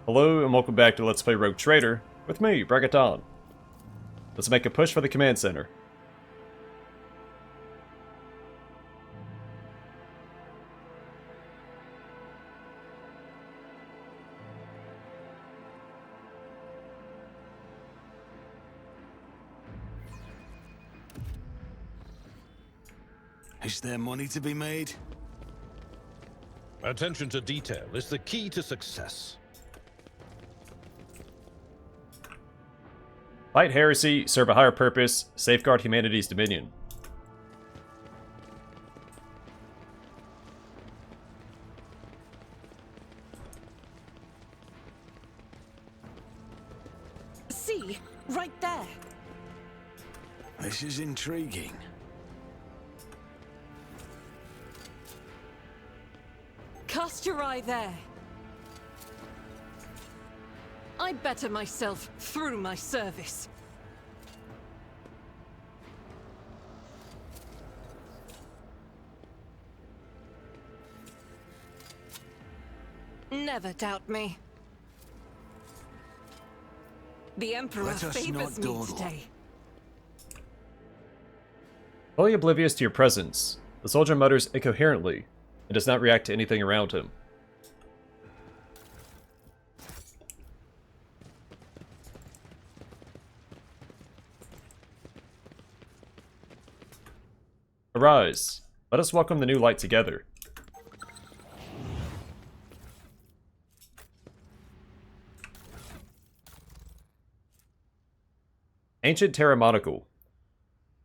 Hello and welcome back to Let's Play Rogue Trader with me, Rykad. Let's make a push for the command center. Is there money to be made? Attention to detail is the key to success. Fight heresy, serve a higher purpose, safeguard humanity's dominion. See, right there. This is intriguing. Cast your eye there. I better myself through my service. Never doubt me. The Emperor Let us favors not me dawdle. today. Fully oblivious to your presence, the soldier mutters incoherently and does not react to anything around him. Arise. Let us welcome the new light together. Ancient Terra Monocle.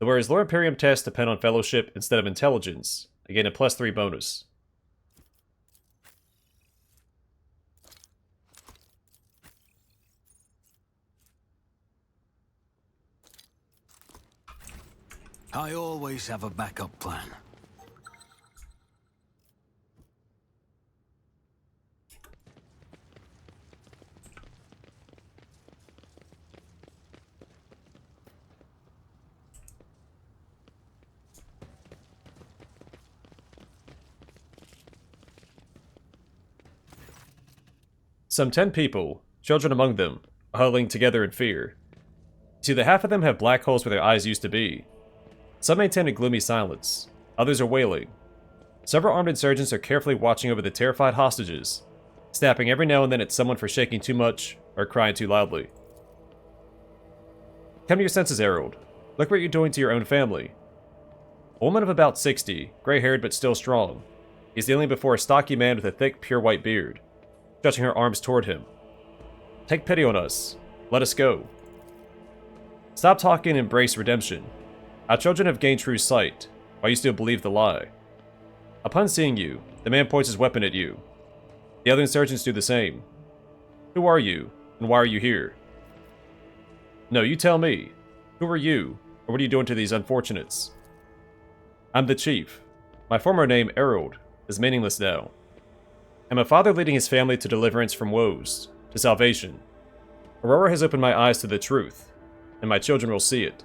Whereas Lore Imperium tests depend on fellowship instead of intelligence, I gain a +3 bonus. I always have a backup plan. Some 10 people, children among them, are huddling together in fear. See, the half of them have black holes where their eyes used to be. Some maintain a gloomy silence. Others are wailing. Several armed insurgents are carefully watching over the terrified hostages, snapping every now and then at someone for shaking too much or crying too loudly. Come to your senses, Herald. Look what you're doing to your own family. A woman of about 60, gray-haired but still strong, is kneeling before a stocky man with a thick, pure white beard, stretching her arms toward him. Take pity on us. Let us go. Stop talking and embrace redemption. Our children have gained true sight, while you still believe the lie. Upon seeing you, the man points his weapon at you. The other insurgents do the same. Who are you, and why are you here? No, you tell me. Who are you, or what are you doing to these unfortunates? I'm the chief. My former name, Herald, is meaningless now. I'm a father leading his family to deliverance from woes, to salvation. Aurora has opened my eyes to the truth, and my children will see it.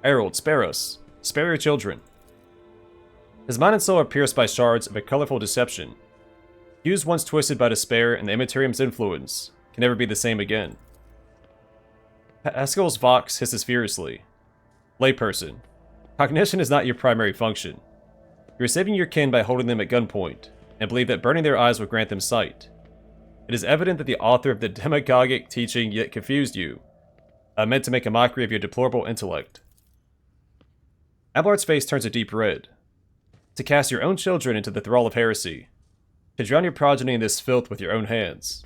Herald, spare us. Spare your children. His mind and soul are pierced by shards of a colorful deception. Hues once twisted by despair and the Immaterium's influence can never be the same again. Haskell's Vox hisses furiously. Layperson, cognition is not your primary function. You are saving your kin by holding them at gunpoint, and believe that burning their eyes will grant them sight. It is evident that the author of the demagogic teaching yet confused you, meant to make a mockery of your deplorable intellect. Abelard's face turns a deep red. To cast your own children into the thrall of heresy. To drown your progeny in this filth with your own hands.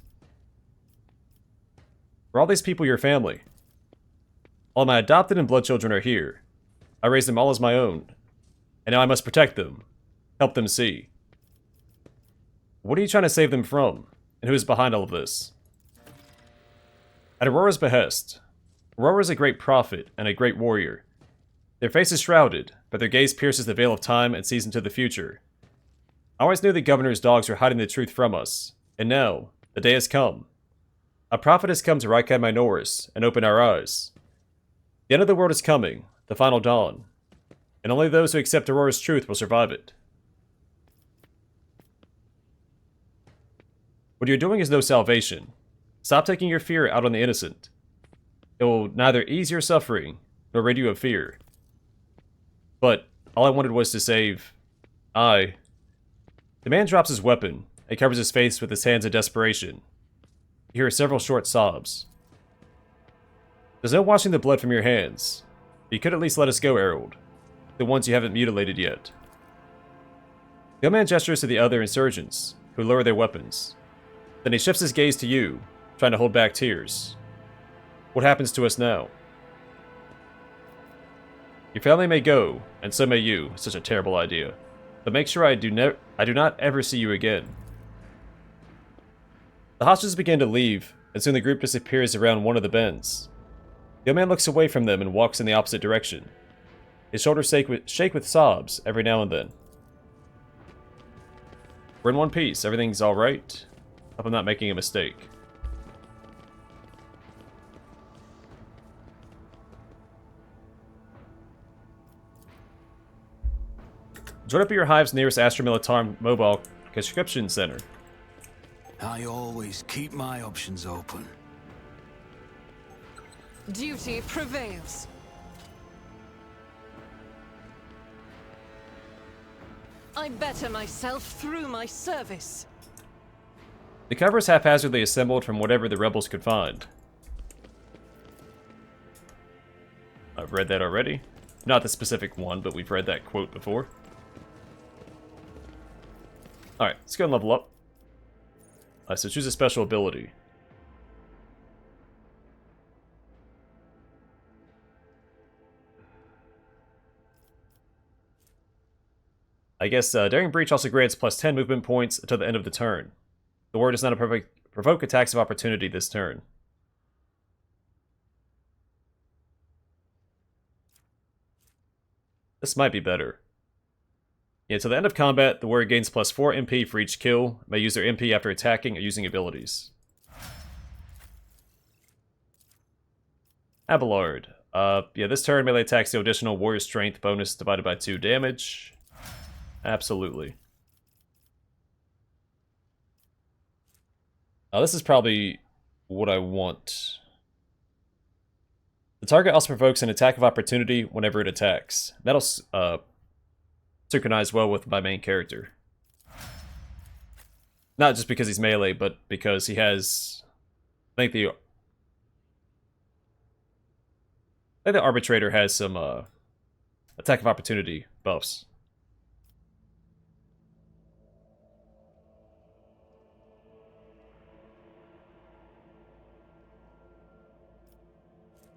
Are all these people your family? All my adopted and blood children are here. I raised them all as my own. And now I must protect them. Help them see. What are you trying to save them from? And who is behind all of this? At Aurora's behest. Aurora is a great prophet and a great warrior. Their face is shrouded, but their gaze pierces the veil of time and sees into the future. I always knew the governor's dogs were hiding the truth from us, and now, the day has come. A prophet has come to Rykad Minoris and opened our eyes. The end of the world is coming, the final dawn, and only those who accept Aurora's truth will survive it. What you're doing is no salvation. Stop taking your fear out on the innocent. It will neither ease your suffering, nor rid you of fear. But all I wanted was to save... I... The man drops his weapon and covers his face with his hands in desperation. You hear several short sobs. There's no washing the blood from your hands. You could at least let us go, Harold. The ones you haven't mutilated yet. The young man gestures to the other insurgents, who lower their weapons. Then he shifts his gaze to you, trying to hold back tears. What happens to us now? Your family may go, and so may you. Such a terrible idea. But make sure I do not ever see you again. The hostages begin to leave, and soon the group disappears around one of the bends. The young man looks away from them and walks in the opposite direction. His shoulders shake with sobs every now and then. We're in one piece. Everything's alright. Hope I'm not making a mistake. Join up at your hive's nearest Astra Militarum mobile conscription center. I always keep my options open. Duty prevails. I better myself through my service. The cover is haphazardly assembled from whatever the rebels could find. I've read that already. Not the specific one, but we've read that quote before. Alright, let's go and level up. So choose a special ability. I guess Daring Breach also grants plus 10 movement points until the end of the turn. The warrior does not provoke attacks of opportunity this turn. This might be better. Yeah, till the end of combat, the warrior gains plus 4 MP for each kill, may use their MP after attacking or using abilities. Abelard. Yeah, this turn melee attacks deal additional warrior strength bonus divided by 2 damage. Absolutely. This is probably what I want. The target also provokes an attack of opportunity whenever it attacks. That'll synchronize well with my main character. Not just because he's melee, but because he has... I think the Arbitrator has some attack of opportunity buffs.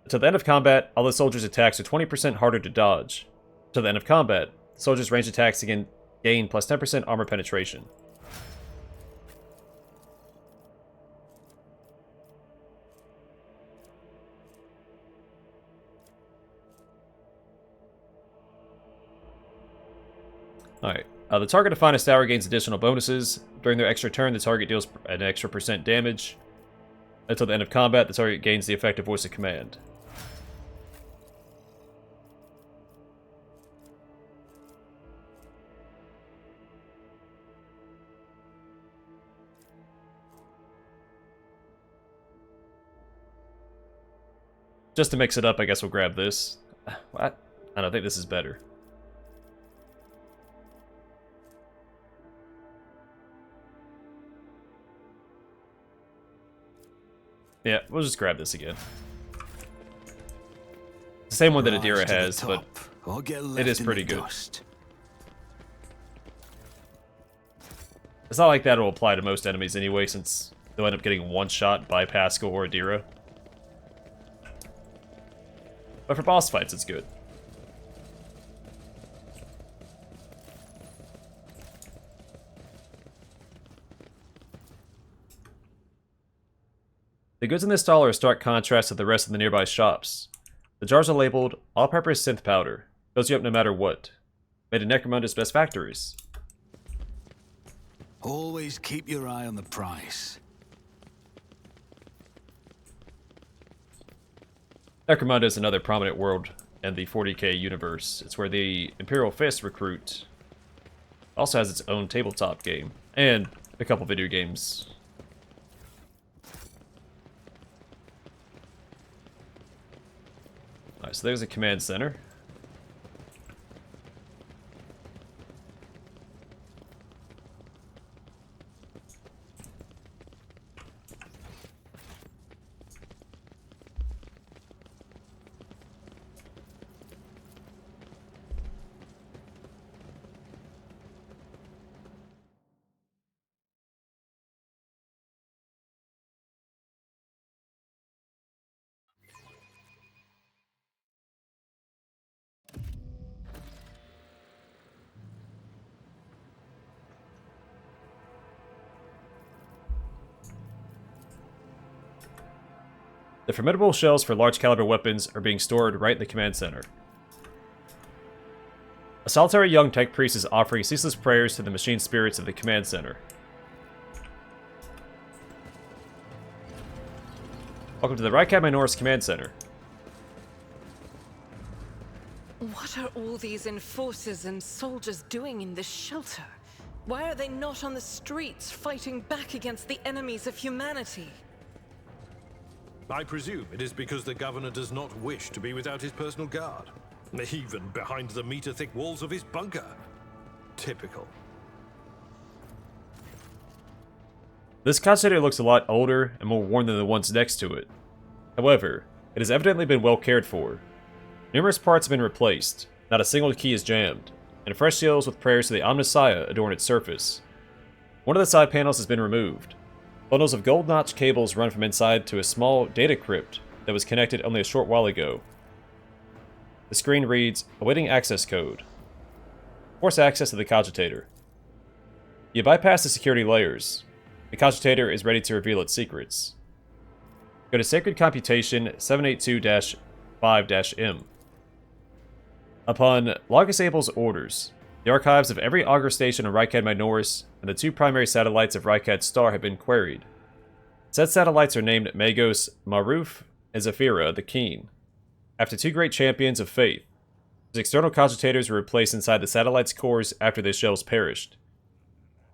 Until the end of combat, all the soldiers' attacks are 20% harder to dodge. Until the end of combat, the soldiers' ranged attacks gain plus 10% armor penetration. Alright, the target of Finest Hour gains additional bonuses. During their extra turn, the target deals an extra % damage. Until the end of combat, the target gains the effective voice of command. Just to mix it up, I guess we'll grab this. What? I don't think this is better. Yeah, we'll just grab this again. It's the same one that Adira has, but it is pretty good. It's not like that will apply to most enemies anyway, since they'll end up getting one shot by Pascal or Adira. But for boss fights, it's good. The goods in this stall are a stark contrast to the rest of the nearby shops. The jars are labeled all-purpose synth powder. Fills you up no matter what. Made in Necromunda's best factories. Always keep your eye on the price. Necromunda is another prominent world in the 40k universe. It's where the Imperial Fist recruit also has its own tabletop game. And a couple video games Alright, so there's a command center. The formidable shells for large caliber weapons are being stored right in the command center. A solitary young tech priest is offering ceaseless prayers to the machine spirits of the command center. Welcome to the Rykad Minoris command center. What are all these enforcers and soldiers doing in this shelter? Why are they not on the streets fighting back against the enemies of humanity? I presume it is because the governor does not wish to be without his personal guard. Even behind the meter-thick walls of his bunker. Typical. This cogitator looks a lot older and more worn than the ones next to it. However, it has evidently been well cared for. Numerous parts have been replaced, not a single key is jammed, and fresh seals with prayers to the Omnissiah adorn its surface. One of the side panels has been removed. Bundles of gold-notched cables run from inside to a small data crypt that was connected only a short while ago. The screen reads, awaiting access code. Force access to the cogitator. You bypass the security layers. The cogitator is ready to reveal its secrets. Go to Sacred Computation 782-5-M. Upon Logus Abel's orders, the archives of every augur station on Rykad Minoris and the two primary satellites of Rykad Star have been queried. Said satellites are named Magos Maruf and Zephyra the Keen, after two great champions of faith, whose external cogitators were replaced inside the satellite's cores after their shells perished.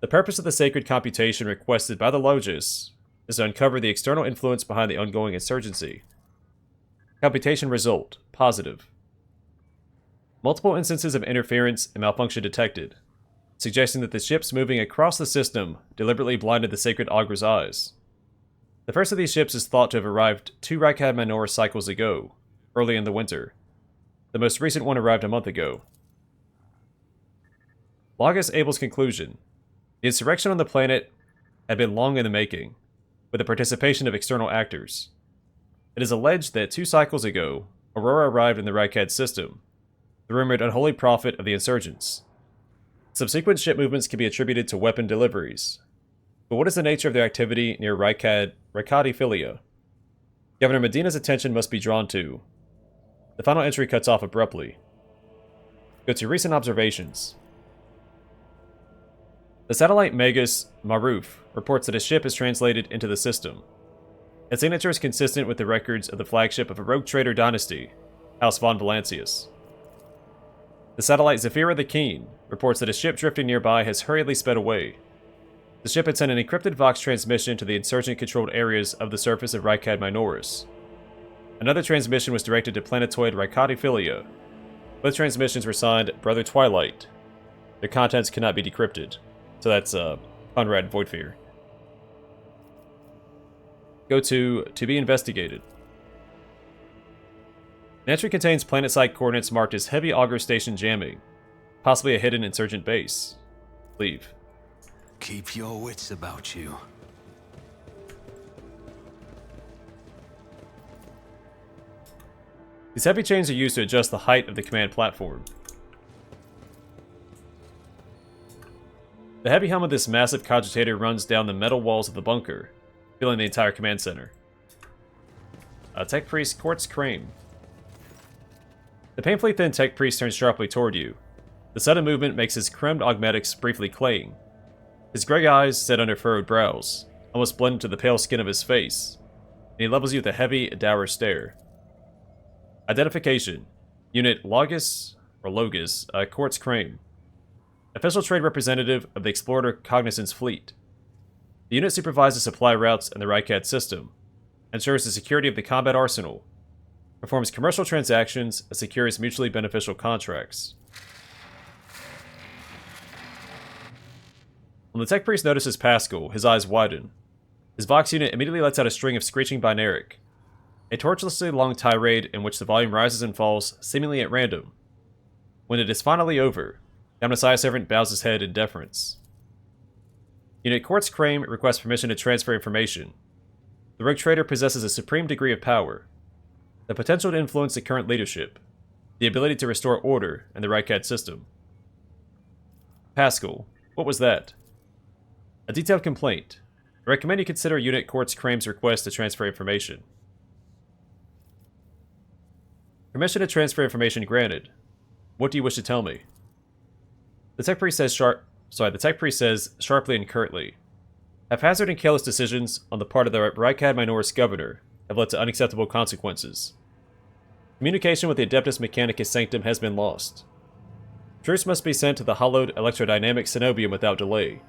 The purpose of the sacred computation requested by the Logis is to uncover the external influence behind the ongoing insurgency. Computation result, positive. Multiple instances of interference and malfunction detected, suggesting that the ships moving across the system deliberately blinded the sacred augur's eyes. The first of these ships is thought to have arrived 2 Rykad Minoris cycles ago, early in the winter. The most recent one arrived a month ago. Logus Abel's conclusion. The insurrection on the planet had been long in the making, with the participation of external actors. It is alleged that 2 cycles ago, Aurora arrived in the Rykad system, the rumored unholy prophet of the insurgents. Subsequent ship movements can be attributed to weapon deliveries. But what is the nature of their activity near Rykadiphilia? Governor Medineh's attention must be drawn to. The final entry cuts off abruptly. Go to recent observations. The satellite Magus Maruf reports that a ship is translated into the system. Its signature is consistent with the records of the flagship of a rogue trader dynasty, House von Valancius. The satellite Zephyra the Keen reports that a ship drifting nearby has hurriedly sped away. The ship had sent an encrypted Vox transmission to the insurgent-controlled areas of the surface of Rykad Minoris. Another transmission was directed to planetoid Rykadiphilia. Both transmissions were signed Brother Twilight. Their contents cannot be decrypted. So that's Conrad Voidfear. Go to be investigated. The entry contains planet site coordinates marked as heavy augur station jamming, possibly a hidden insurgent base. Leave. Keep your wits about you. These heavy chains are used to adjust the height of the command platform. The heavy hum of this massive cogitator runs down the metal walls of the bunker, filling the entire command center. Tech Priest Quartz Crane. The painfully thin tech priest turns sharply toward you. The sudden movement makes his cremed augmetics briefly claying. His gray eyes, set under furrowed brows, almost blend into the pale skin of his face, and he levels you with a heavy, dour stare. Identification. Unit Logus Quartz Crane. Official trade representative of the Explorer Cognizance Fleet. The unit supervises supply routes in the Rykad system, ensures the security of the combat arsenal, performs commercial transactions, and secures mutually beneficial contracts. When the tech priest notices Pascal, his eyes widen. His Vox unit immediately lets out a string of screeching binaric, a tortuously long tirade in which the volume rises and falls seemingly at random. When it is finally over, the Omnissiah servant bows his head in deference. Unit Quartz Crane requests permission to transfer information. The rogue trader possesses a supreme degree of power, the potential to influence the current leadership, the ability to restore order in the Rykad system. Pascal, what was that? A detailed complaint. I recommend you consider Unit Quartz Crane's request to transfer information. Permission to transfer information granted. What do you wish to tell me? The tech priest says sharply and curtly. Haphazard and careless decisions on the part of the Rykad Minoris governor have led to unacceptable consequences. Communication with the Adeptus Mechanicus Sanctum has been lost. Troops must be sent to the hollowed electrodynamic cenobium without delay.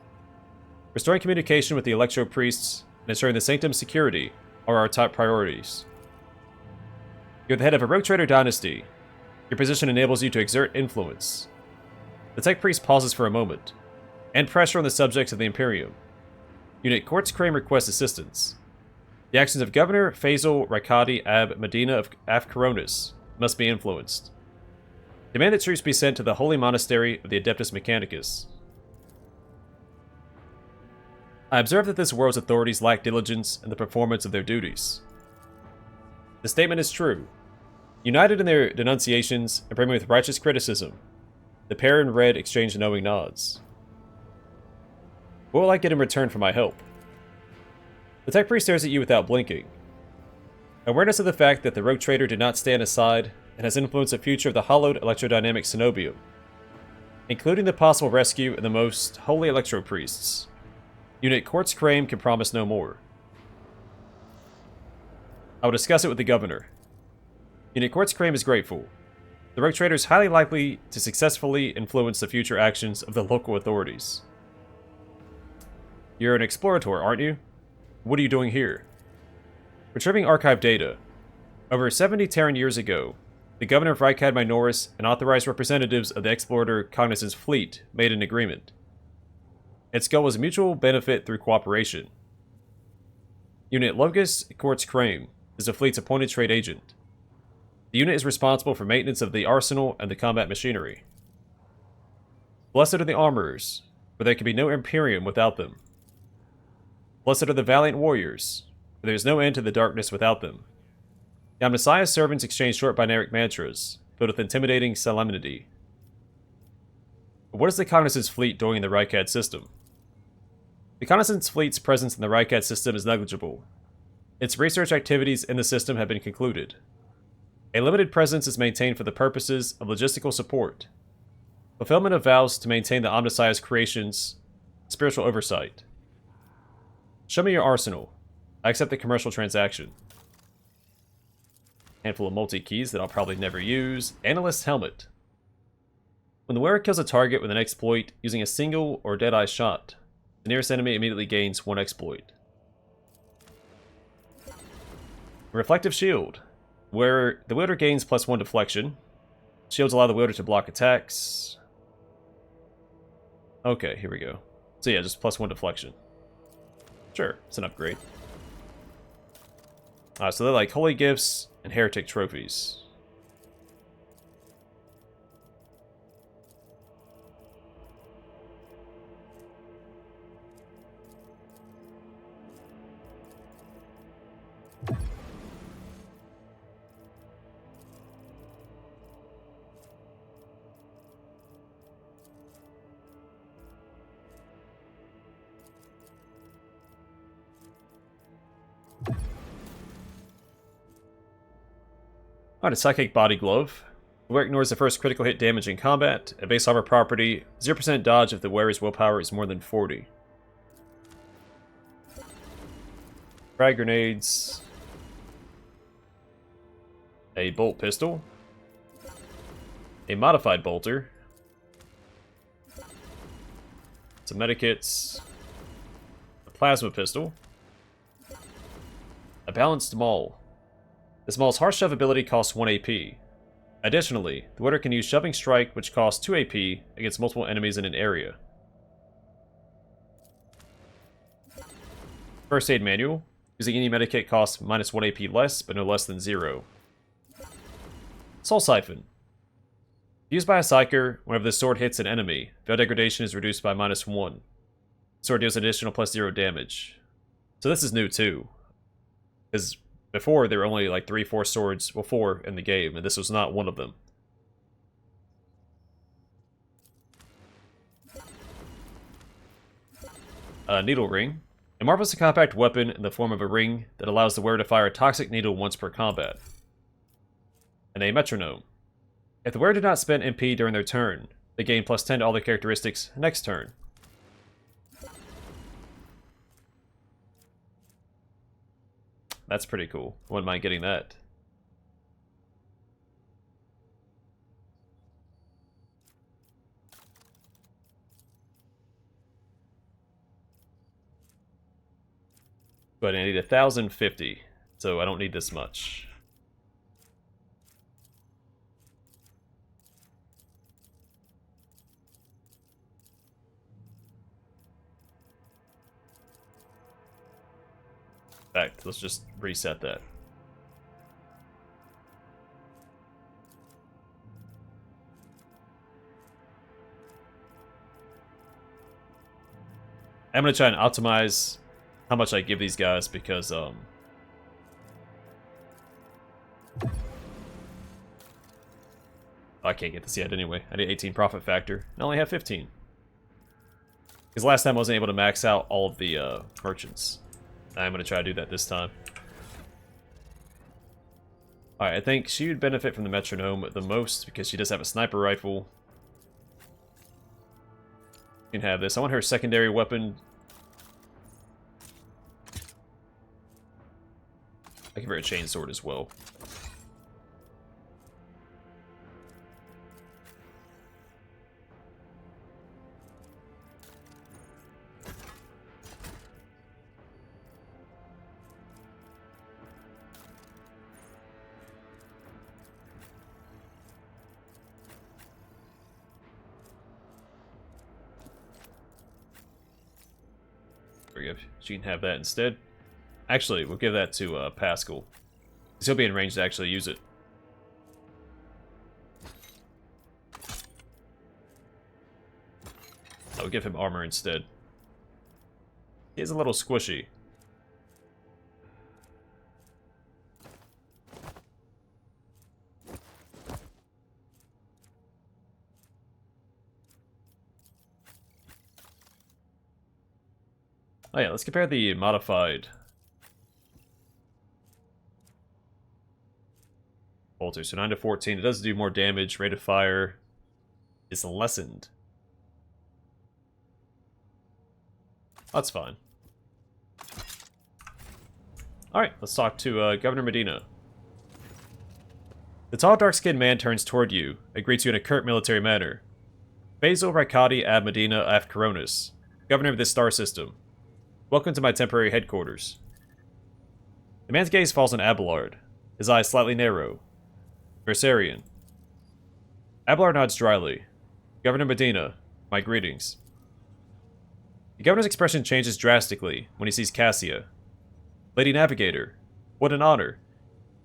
Restoring communication with the Electro Priests and ensuring the Sanctum's security are our top priorities. You're the head of a rogue trader dynasty. Your position enables you to exert influence. The tech priest pauses for a moment, and pressure on the subjects of the Imperium. Unit Quartz Crane requests assistance. The actions of Governor Faisal Rykadi Ab Medineh of Af-Coronis must be influenced. Demand that troops be sent to the holy monastery of the Adeptus Mechanicus. I observe that this world's authorities lack diligence in the performance of their duties. The statement is true. United in their denunciations and brimming with righteous criticism, the pair in red exchange knowing nods. What will I get in return for my help? The tech priest stares at you without blinking. Awareness of the fact that the rogue trader did not stand aside and has influenced the future of the hollowed electrodynamic cenobium, including the possible rescue of the most holy electro priests. Unit Quartz Crane can promise no more. I will discuss it with the governor. Unit Quartz Crane is grateful. The rogue trader is highly likely to successfully influence the future actions of the local authorities. You're an explorator, aren't you? What are you doing here? Retrieving archive data. Over 70 Terran years ago, the governor of Rykad Minoris and authorized representatives of the explorer Cognizant's fleet made an agreement. Its goal was mutual benefit through cooperation. Unit Locus Quartz Crane is the fleet's appointed trade agent. The unit is responsible for maintenance of the arsenal and the combat machinery. Blessed are the armorers, for there can be no Imperium without them. Blessed are the valiant warriors, for there is no end to the darkness without them. The Omnissiah's servants exchange short binaric mantras, filled with intimidating solemnity. But what is the Cognizant's fleet doing in the Rykad system? The Cognizant's fleet's presence in the Rykad system is negligible. Its research activities in the system have been concluded. A limited presence is maintained for the purposes of logistical support, fulfillment of vows to maintain the Omnissiah's creations, spiritual oversight. Show me your arsenal. I accept the commercial transaction. Handful of multi-keys that I'll probably never use. Analyst's helmet. When the wearer kills a target with an exploit using a single or dead-eye shot, the nearest enemy immediately gains one exploit. Reflective shield, where the wielder gains +1 deflection. Shields allow the wielder to block attacks. Okay, here we go. So yeah, just +1 deflection. Sure, it's an upgrade. So they're like holy gifts and heretic trophies. Alright, a Psychic Body Glove. The wearer ignores the first critical hit damage in combat. A base armor property, 0% dodge if the wearer's willpower is more than 40. Frag grenades. A bolt pistol. A modified bolter. Some medikits. A plasma pistol. A balanced maul. This Maul's Harsh Shove ability costs 1 AP. Additionally, the wielder can use Shoving Strike, which costs 2 AP against multiple enemies in an area. First Aid Manual. Using any medikit costs minus 1 AP less, but no less than 0. Soul Siphon. Used by a Psyker, whenever the sword hits an enemy, veil degradation is reduced by minus 1. Sword deals an additional plus 0 damage. So this is new too. Because before there were only like 3-4 swords, well 4 in the game, and this was not one of them. Needle Ring. A marvelously compact weapon in the form of a ring that allows the wearer to fire a toxic needle once per combat. And a Metronome. If the wearer did not spend MP during their turn, they gain plus 10 to all their characteristics next turn. That's pretty cool. Wouldn't mind getting that. But I need 1,050, so I don't need this much. In fact, let's just reset that. I'm going to try and optimize how much I give these guys because, I can't get this yet anyway. I need 18 profit factor. I only have 15. Because last time I wasn't able to max out all of the merchants. I'm going to try to do that this time. Alright, I think she would benefit from the Metronome the most because she does have a sniper rifle. You can have this. I want her secondary weapon. I give her a chainsword as well. There we go. She can have that instead. Actually, we'll give that to Pascal. Because he'll be in range to actually use it. I'll give him armor instead. He is a little squishy. Oh yeah, let's compare the modified bolter. So 9 to 14, it does do more damage. Rate of fire is lessened. That's fine. Alright, let's talk to Governor Medineh. The tall, dark-skinned man turns toward you and greets you in a curt military manner. Basil Rykad ab Medineh af Coronis, Governor of this star system. Welcome to my temporary headquarters. The man's gaze falls on Abelard, his eyes slightly narrow. Versarian. Abelard nods dryly. Governor Medineh, my greetings. The governor's expression changes drastically when he sees Cassia. Lady Navigator, what an honor.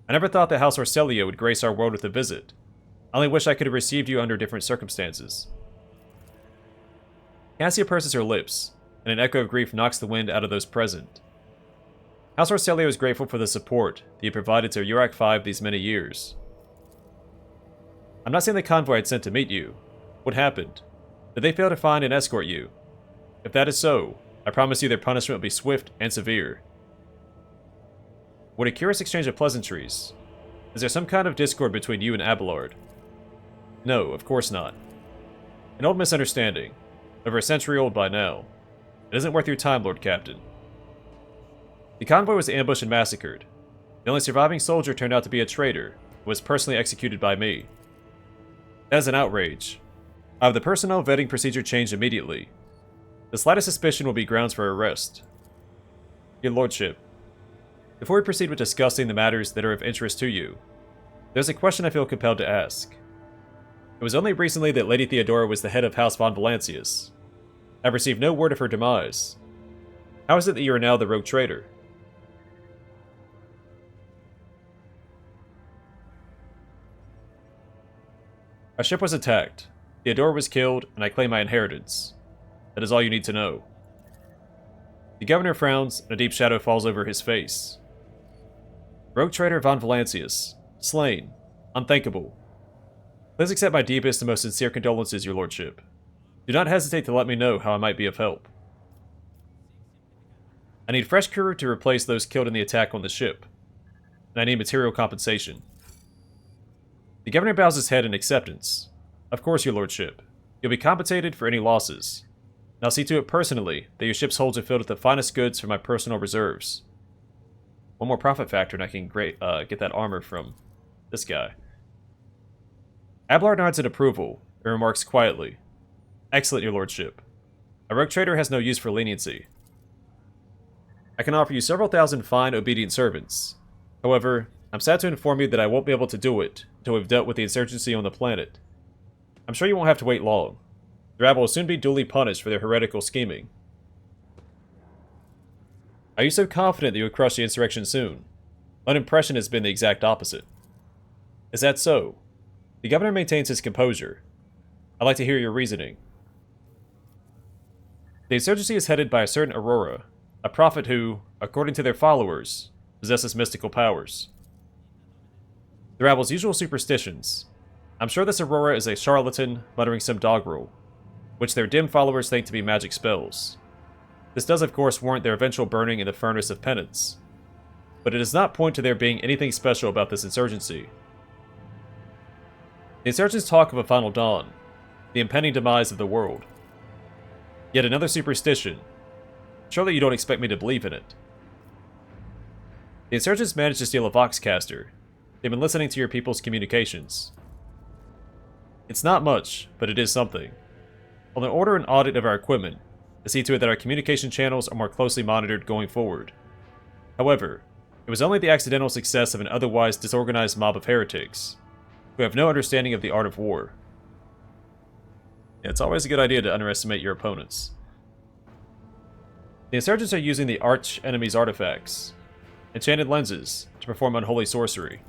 I never thought that House Orcellia would grace our world with a visit. I only wish I could have received you under different circumstances. Cassia purses her lips, and an echo of grief knocks the wind out of those present. House Orcellia is grateful for the support that you provided to Urak 5 these many years. I'm not saying the convoy had sent to meet you. What happened? Did they fail to find and escort you? If that is so, I promise you their punishment will be swift and severe. What a curious exchange of pleasantries. Is there some kind of discord between you and Abelard? No, of course not. An old misunderstanding. Over a century old by now. It isn't worth your time, Lord Captain. The convoy was ambushed and massacred. The only surviving soldier turned out to be a traitor, who was personally executed by me. That is an outrage. I have the personnel vetting procedure changed immediately. The slightest suspicion will be grounds for arrest. Your Lordship. Before we proceed with discussing the matters that are of interest to you, there's a question I feel compelled to ask. It was only recently that Lady Theodora was the head of House von Valancius. I've received no word of her demise. How is it that you are now the rogue traitor? Our ship was attacked. Theodora was killed, and I claim my inheritance. That is all you need to know. The governor frowns, and a deep shadow falls over his face. Rogue traitor von Valancius. Slain. Unthinkable. Please accept my deepest and most sincere condolences, your lordship. Do not hesitate to let me know how I might be of help. I need fresh crew to replace those killed in the attack on the ship, and I need material compensation. The governor bows his head in acceptance. Of course, your lordship. You'll be compensated for any losses. And I'll see to it personally that your ship's holds are filled with the finest goods from my personal reserves. One more profit factor and I can get that armor from this guy. Ablar nods in approval and remarks quietly, "Excellent, your lordship. A rogue trader has no use for leniency. I can offer you several thousand fine, obedient servants. However, I'm sad to inform you that I won't be able to do it until we've dealt with the insurgency on the planet. I'm sure you won't have to wait long. The rabble will soon be duly punished for their heretical scheming." Are you so confident that you will crush the insurrection soon? My impression has been the exact opposite. Is that so? The governor maintains his composure. I'd like to hear your reasoning. The insurgency is headed by a certain Aurora, a prophet who, according to their followers, possesses mystical powers. The rabble's usual superstitions. I'm sure this Aurora is a charlatan muttering some doggerel, which their dim followers think to be magic spells. This does of course warrant their eventual burning in the furnace of penance, but it does not point to there being anything special about this insurgency. The insurgents talk of a final dawn, the impending demise of the world. Yet another superstition. Surely you don't expect me to believe in it. The insurgents managed to steal a Voxcaster. They've been listening to your people's communications. It's not much, but it is something. I'll order an audit of our equipment to see to it that our communication channels are more closely monitored going forward. However, it was only the accidental success of an otherwise disorganized mob of heretics, who have no understanding of the art of war. Yeah, it's always a good idea to underestimate your opponents. The insurgents are using the arch-enemy's artifacts, enchanted lenses, to perform unholy sorcery.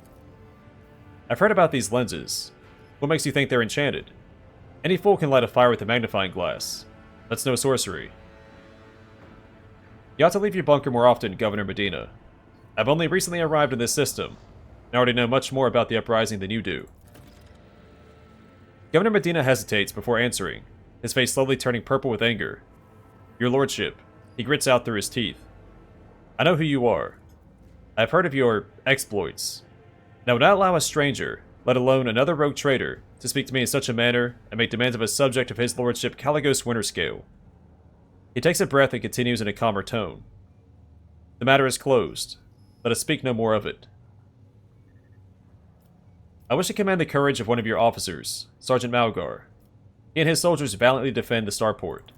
I've heard about these lenses. What makes you think they're enchanted? Any fool can light a fire with a magnifying glass. That's no sorcery. You ought to leave your bunker more often, Governor Medineh. I've only recently arrived in this system, and I already know much more about the uprising than you do. Governor Medineh hesitates before answering, his face slowly turning purple with anger. Your lordship, he grits out through his teeth. I know who you are. I've heard of your exploits. And I would not allow a stranger, let alone another rogue traitor, to speak to me in such a manner and make demands of a subject of his lordship Caligos Winterscale. He takes a breath and continues in a calmer tone. The matter is closed. Let us speak no more of it. I wish to command the courage of one of your officers, Sergeant Malgar. He and his soldiers valiantly defend the starport.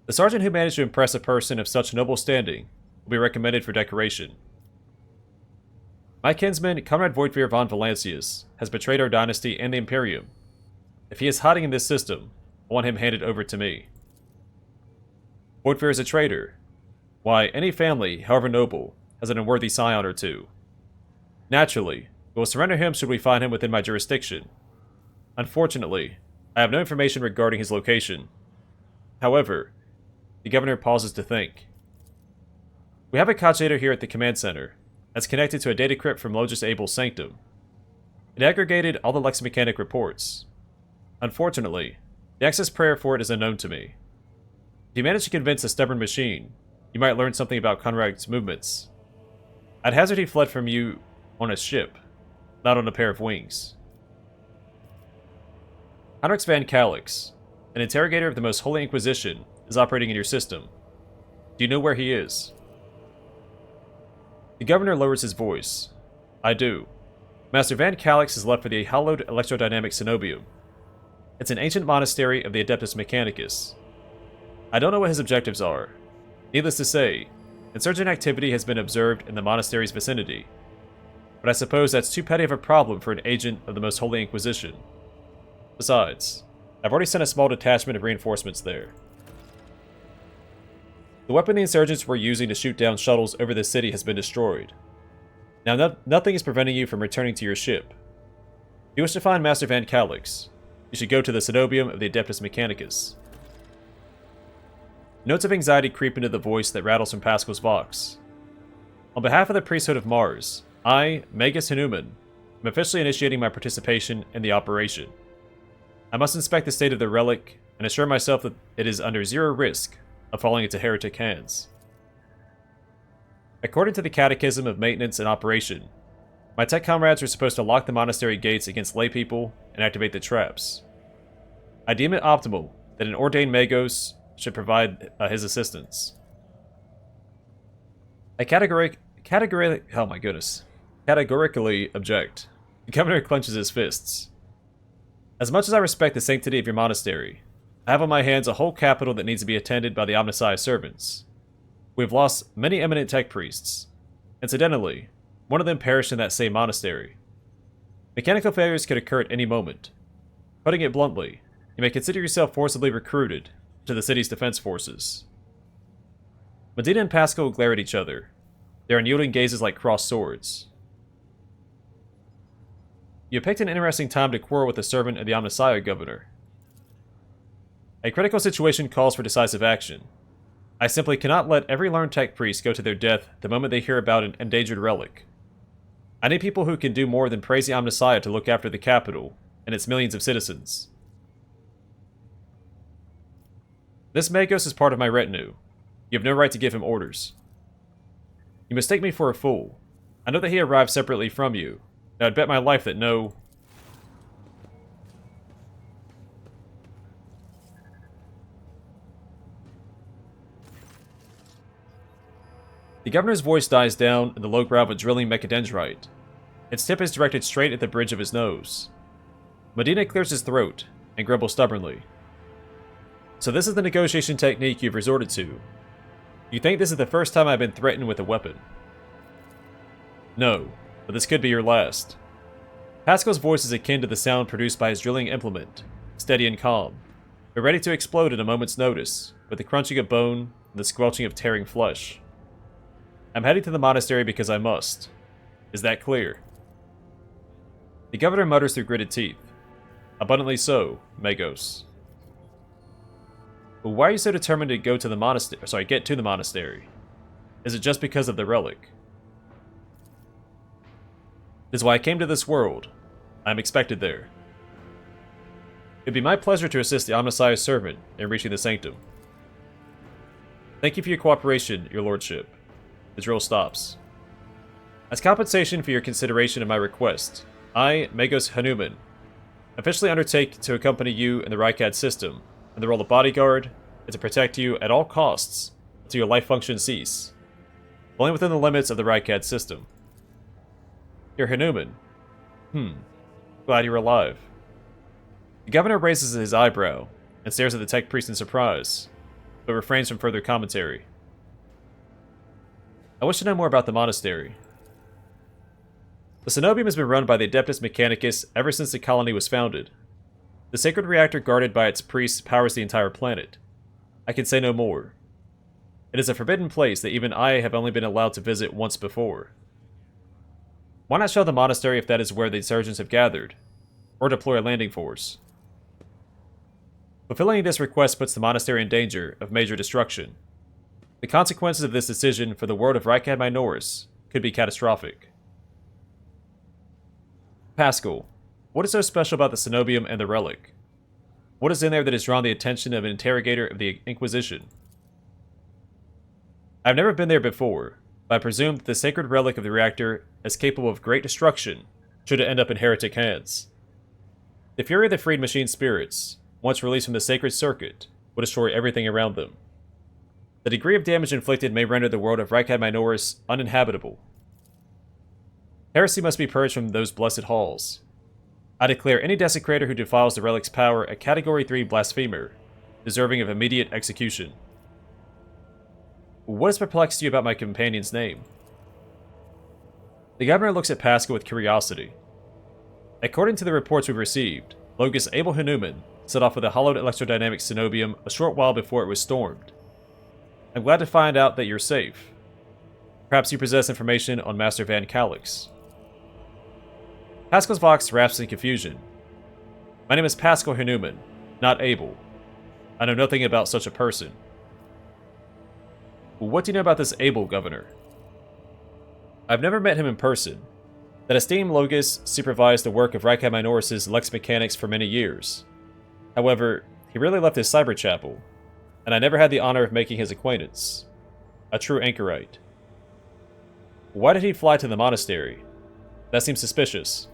The sergeant who managed to impress a person of such noble standing will be recommended for decoration. My kinsman, Conrad Voigtveer von Valancius, has betrayed our dynasty and the Imperium. If he is hiding in this system, I want him handed over to me. Voigtveer is a traitor. Why, any family, however noble, has an unworthy scion or two. Naturally, we will surrender him should we find him within my jurisdiction. Unfortunately, I have no information regarding his location. However, the governor pauses to think. We have a Kachater here at the command center that's connected to a data crypt from Logis Abel's sanctum. It aggregated all the leximechanic reports. Unfortunately, the access prayer for it is unknown to me. If you manage to convince a stubborn machine, you might learn something about Conrad's movements. I'd hazard he fled from you on a ship, not on a pair of wings. Heinrich van Calix, an interrogator of the Most Holy Inquisition, is operating in your system. Do you know where he is? The governor lowers his voice. I do. Master van Calix has left for the hallowed electrodynamic cenobium. It's an ancient monastery of the Adeptus Mechanicus. I don't know what his objectives are. Needless to say, Insurgent activity has been observed in the monastery's vicinity, but I suppose that's too petty of a problem for an agent of the Most Holy Inquisition. Besides, I've already sent a small detachment of reinforcements there. The weapon the insurgents were using to shoot down shuttles over the city has been destroyed. Now, nothing is preventing you from returning to your ship. If you wish to find Master Van Calix, you should go to the Cenobium of the Adeptus Mechanicus. Notes of anxiety creep into the voice that rattles from Pascal's vox. On behalf of the priesthood of Mars, I, Magus Hanuman, am officially initiating my participation in the operation. I must inspect the state of the relic and assure myself that it is under zero risk of falling into heretic hands. According to the Catechism of Maintenance and Operation, my tech comrades are supposed to lock the monastery gates against laypeople and activate the traps. I deem it optimal that an ordained Magos should provide his assistance. I categorically object. The governor clenches his fists. As much as I respect the sanctity of your monastery, I have on my hands a whole capital that needs to be attended by the Omnissiah servants. We've lost many eminent tech priests. Incidentally, one of them perished in that same monastery. Mechanical failures could occur at any moment. Putting it bluntly, you may consider yourself forcibly recruited to the city's defense forces. Medineh and Pascal glare at each other, their unyielding gazes like crossed swords. You picked an interesting time to quarrel with the servant of the Omnissiah governor. A critical situation calls for decisive action. I simply cannot let every learned tech priest go to their death the moment they hear about an endangered relic. I need people who can do more than praise the Omnissiah to look after the capital and its millions of citizens. This Magos is part of my retinue. You have no right to give him orders. You mistake me for a fool. I know that he arrived separately from you, and I'd bet my life that no... The governor's voice dies down in the low growl of a drilling mechadendrite. Its tip is directed straight at the bridge of his nose. Medineh clears his throat and grumbles stubbornly. So this is the negotiation technique you've resorted to. You think this is the first time I've been threatened with a weapon? No, but this could be your last. Pascal's voice is akin to the sound produced by his drilling implement, steady and calm, but ready to explode at a moment's notice, with the crunching of bone and the squelching of tearing flesh. I'm heading to the monastery because I must. Is that clear? The governor mutters through gritted teeth. Abundantly so, Magos. But why are you so determined to get to the monastery? Is it just because of the relic? It is why I came to this world. I am expected there. It would be my pleasure to assist the Omnissiah's servant in reaching the sanctum. Thank you for your cooperation, your lordship. The drill stops. As compensation for your consideration of my request, I, Magos Hanuman, officially undertake to accompany you in the Rykad system, in the role of bodyguard, and to protect you at all costs until your life functions cease, only within the limits of the Rykad system. You're Hanuman. Glad you're alive. The governor raises his eyebrow and stares at the tech priest in surprise, but refrains from further commentary. I wish to know more about the monastery. The Cenobium has been run by the Adeptus Mechanicus ever since the colony was founded. The sacred reactor guarded by its priests powers the entire planet. I can say no more. It is a forbidden place that even I have only been allowed to visit once before. Why not shell the monastery if that is where the insurgents have gathered, or deploy a landing force? Fulfilling this request puts the monastery in danger of major destruction. The consequences of this decision for the world of Rykad Minoris could be catastrophic. Pascal, what is so special about the Cenobium and the relic? What is in there that has drawn the attention of an interrogator of the Inquisition? I've never been there before, but I presume that the sacred relic of the reactor is capable of great destruction should it end up in heretic hands. The fury of the freed machine spirits, once released from the sacred circuit, will destroy everything around them. The degree of damage inflicted may render the world of Rykad Minoris uninhabitable. Heresy must be purged from those blessed halls. I declare any desecrator who defiles the relic's power a Category 3 blasphemer, deserving of immediate execution. What has perplexed you about my companion's name? The governor looks at Pascal with curiosity. According to the reports we've received, Logus Abel Hanuman set off with a hollowed electrodynamic cenobium a short while before it was stormed. I'm glad to find out that you're safe. Perhaps you possess information on Master Van Calix. Pascal's vox wraps in confusion. My name is Pascal Hanuman, not Abel. I know nothing about such a person. What do you know about this Abel, Governor? I've never met him in person. That esteemed Logus supervised the work of Rykad Minoris' Lex Mechanics for many years. However, he rarely left his cyber chapel, and I never had the honor of making his acquaintance. A true anchorite. Why did he fly to the monastery? That seems suspicious.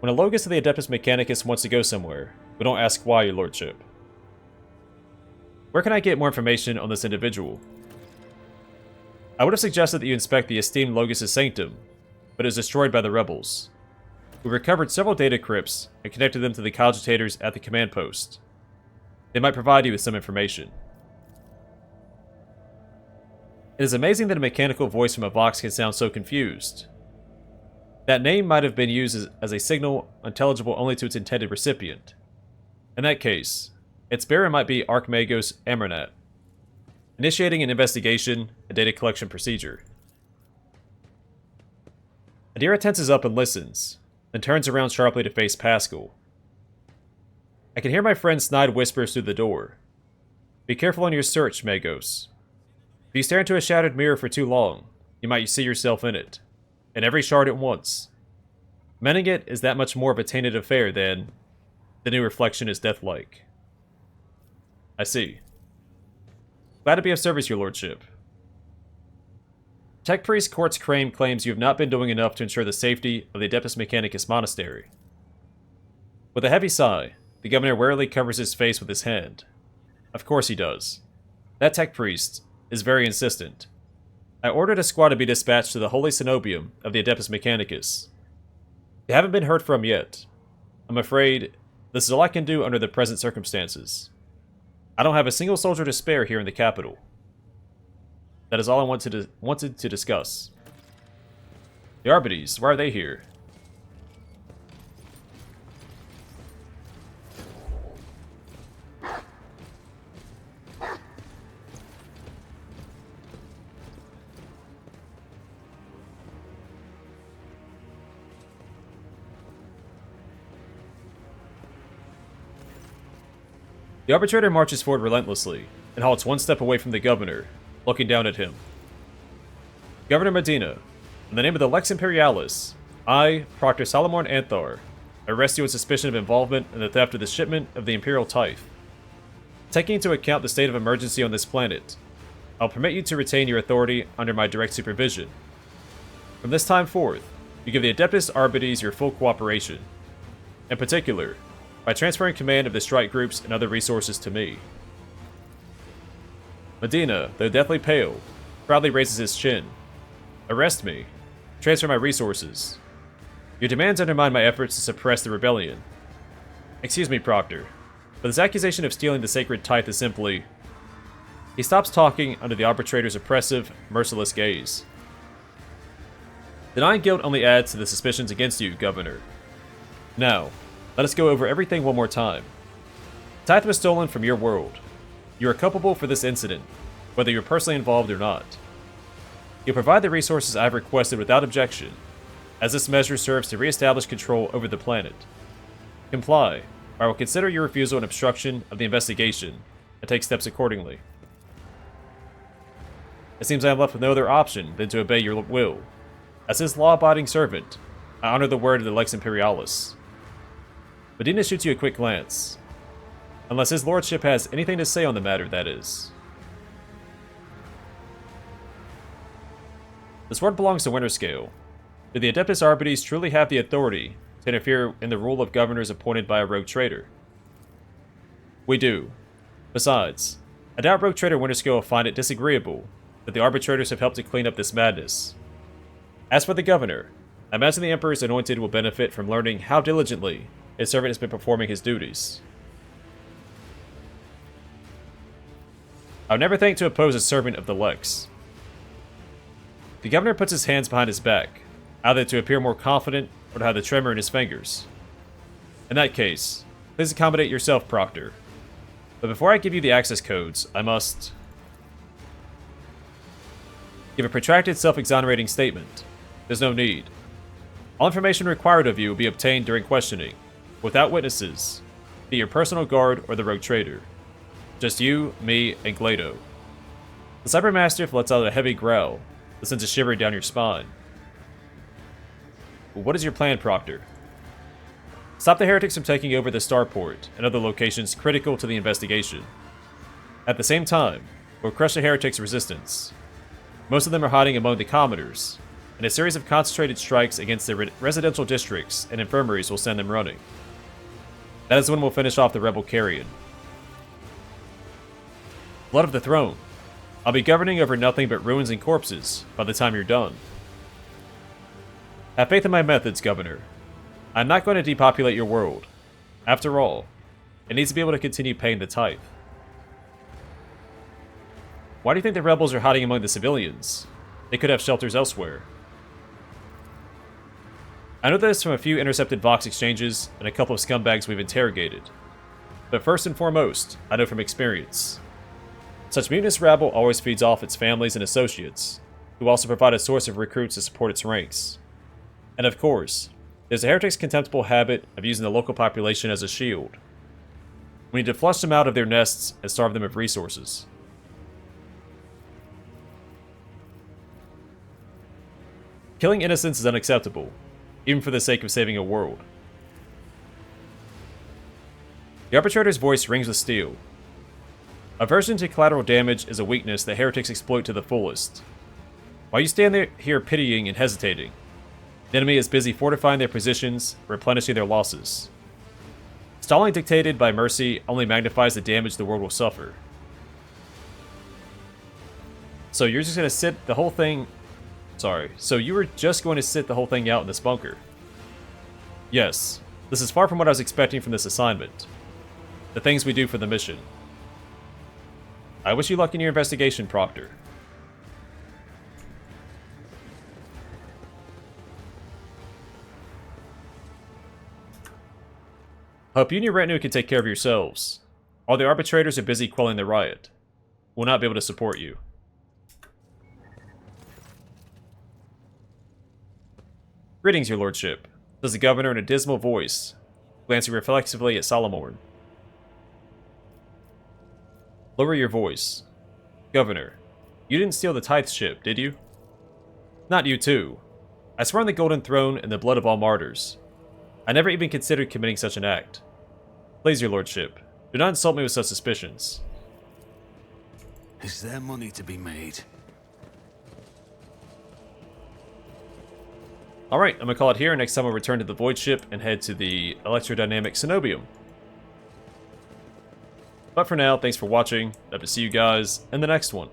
When a Logus of the Adeptus Mechanicus wants to go somewhere, we don't ask why, your lordship. Where can I get more information on this individual? I would have suggested that you inspect the esteemed Logus' sanctum, but it was destroyed by the rebels. We recovered several data crypts and connected them to the cogitators at the command post. They might provide you with some information. It is amazing that a mechanical voice from a Vox can sound so confused. That name might have been used as a signal intelligible only to its intended recipient. In that case, its bearer might be Archmagos Amranat, initiating an investigation and data collection procedure. Adira tenses up and listens, then turns around sharply to face Pascal. I can hear my friend snide whispers through the door. Be careful on your search, Magos. If you stare into a shattered mirror for too long, you might see yourself in it, in every shard at once. Mending it is that much more of a tainted affair than the new reflection is deathlike. I see. Glad to be of service, your lordship. Tech Priest Quartz Crane claims you have not been doing enough to ensure the safety of the Adeptus Mechanicus Monastery. With a heavy sigh, the governor warily covers his face with his hand. Of course he does. That Tech Priest is very insistent. I ordered a squad to be dispatched to the Holy Cenobium of the Adeptus Mechanicus. They haven't been heard from yet. I'm afraid this is all I can do under the present circumstances. I don't have a single soldier to spare here in the capital. That is all I wanted to discuss. The Arbites, why are they here? The arbitrator marches forward relentlessly and halts one step away from the governor, looking down at him. Governor Medineh, in the name of the Lex Imperialis, I, Proctor Salomon Anthar, arrest you on suspicion of involvement in the theft of the shipment of the Imperial Tithe. Taking into account the state of emergency on this planet, I'll permit you to retain your authority under my direct supervision. From this time forth, you give the Adeptus Arbites your full cooperation. In particular, by transferring command of the strike groups and other resources to me. Medineh, though deathly pale, proudly raises his chin. Arrest me. Transfer my resources. Your demands undermine my efforts to suppress the rebellion. Excuse me, Proctor, but this accusation of stealing the sacred tithe is simply... He stops talking under the arbitrator's oppressive, merciless gaze. Denying guilt only adds to the suspicions against you, Governor. Now, let us go over everything one more time. Tithe was stolen from your world. You are culpable for this incident, whether you're personally involved or not. You'll provide the resources I've requested without objection, as this measure serves to re-establish control over the planet. Comply, or I will consider your refusal an obstruction of the investigation, and take steps accordingly. It seems I am left with no other option than to obey your will. As his law-abiding servant, I honor the word of the Lex Imperialis. Medineh shoots you a quick glance. Unless his lordship has anything to say on the matter, that is. The sword belongs to Winterscale. Do the Adeptus Arbites truly have the authority to interfere in the rule of governors appointed by a rogue trader? We do. Besides, I doubt rogue trader Winterscale will find it disagreeable that the arbitrators have helped to clean up this madness. As for the governor, I imagine the Emperor's anointed will benefit from learning how diligently his servant has been performing his duties. I would never think to oppose a servant of the Lex. The governor puts his hands behind his back, either to appear more confident or to hide the tremor in his fingers. In that case, please accommodate yourself, Proctor. But before I give you the access codes, I must give a protracted self-exonerating statement. There's no need. All information required of you will be obtained during questioning, without witnesses, be it your personal guard or the rogue trader. Just you, me, and Glado. The Cybermastiff lets out a heavy growl that sends a shiver down your spine. What is your plan, Proctor? Stop the heretics from taking over the starport and other locations critical to the investigation. At the same time, we'll crush the heretics' resistance. Most of them are hiding among the commoners, and a series of concentrated strikes against the residential districts and infirmaries will send them running. That is when we'll finish off the rebel carrion. Blood of the Throne. I'll be governing over nothing but ruins and corpses by the time you're done. Have faith in my methods, Governor. I'm not going to depopulate your world. After all, it needs to be able to continue paying the tithe. Why do you think the rebels are hiding among the civilians? They could have shelters elsewhere. I know this from a few intercepted Vox exchanges and a couple of scumbags we've interrogated. But first and foremost, I know from experience. Such mutinous rabble always feeds off its families and associates, who also provide a source of recruits to support its ranks. And of course, there's the heretics' contemptible habit of using the local population as a shield. We need to flush them out of their nests and starve them of resources. Killing innocents is unacceptable, even for the sake of saving a world. The arbitrator's voice rings with steel. Aversion to collateral damage is a weakness that heretics exploit to the fullest. While you stand there here pitying and hesitating, the enemy is busy fortifying their positions, replenishing their losses. Stalling dictated by mercy only magnifies the damage the world will suffer. So you're just going to sit the whole thing... So you were just going to sit the whole thing out in this bunker? Yes, this is far from what I was expecting from this assignment. The things we do for the mission. I wish you luck in your investigation, Proctor. Hope you and your retinue can take care of yourselves. All the arbitrators are busy quelling the riot. We'll not be able to support you. Greetings, your lordship, says the governor in a dismal voice, glancing reflexively at Solomorn. Lower your voice. Governor, you didn't steal the tithe ship, did you? Not you too. I swear on the Golden Throne and the blood of all martyrs. I never even considered committing such an act. Please, your lordship, do not insult me with such suspicions. Is there money to be made? Alright, I'm gonna call it here. Next time we'll return to the Void Ship and head to the Electrodynamic Cenobium. But for now, thanks for watching. Hope to see you guys in the next one.